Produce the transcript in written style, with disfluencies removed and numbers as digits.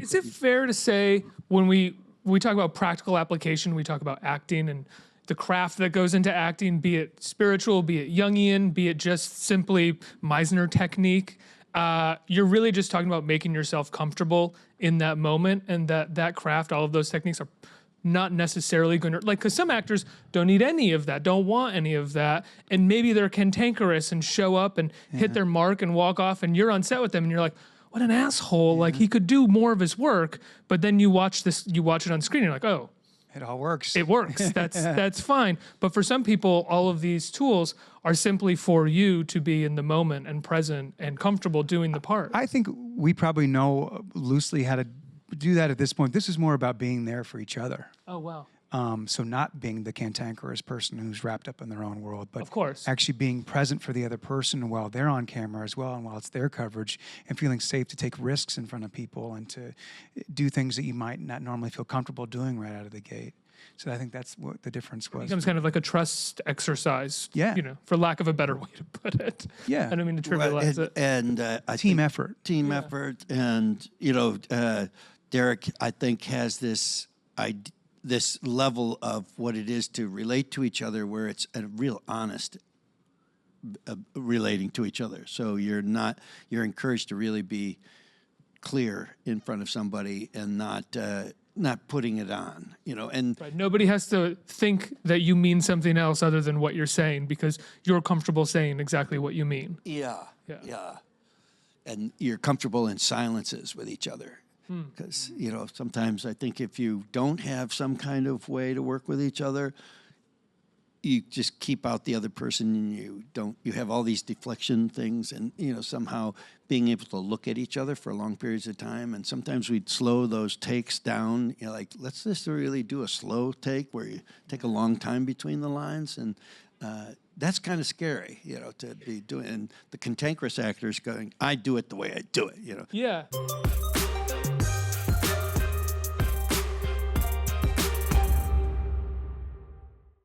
Is it fair to say when we talk about practical application, we talk about acting and the craft that goes into acting, be it spiritual, be it Jungian, be it just simply Meisner technique, you're really just talking about making yourself comfortable in that moment, and that craft, all of those techniques are not necessarily going to, like, because some actors don't need any of that, don't want any of that, and maybe they're cantankerous and show up and hit their mark and walk off, and you're on set with them and you're like, what an asshole, like he could do more of his work, but then you watch it on screen and you're like, oh, it all works. it works. That's fine. But for some people, all of these tools are simply for you to be in the moment and present and comfortable doing the part. I think we probably know loosely how to do that at this point. This is more about being there for each other. Oh, wow. So not being the cantankerous person who's wrapped up in their own world, but Of course. actually being present for the other person while they're on camera as well, and while it's their coverage, and feeling safe to take risks in front of people and to do things that you might not normally feel comfortable doing right out of the gate. So I think that's what the difference was. It becomes kind of like a trust exercise, Yeah. you know, for lack of a better way to put it. Yeah. I don't mean to trivialize it. And Team effort. Team effort. And, you know, Derek, I think, has this level of what it is to relate to each other, where it's a real honest relating to each other. So you're encouraged to really be clear in front of somebody and not putting it on, you know. And Right. Nobody has to think that you mean something else other than what you're saying, because you're comfortable saying exactly what you mean. yeah. And you're comfortable in silences with each other. Because, you know, sometimes I think if you don't have some kind of way to work with each other, you just keep out the other person, and you have all these deflection things, and, you know, somehow being able to look at each other for long periods of time. And sometimes we'd slow those takes down, you know, like, let's just really do a slow take where you take a long time between the lines. And that's kind of scary, you know, to be doing. And the cantankerous actors going, I do it the way I do it, you know. Yeah.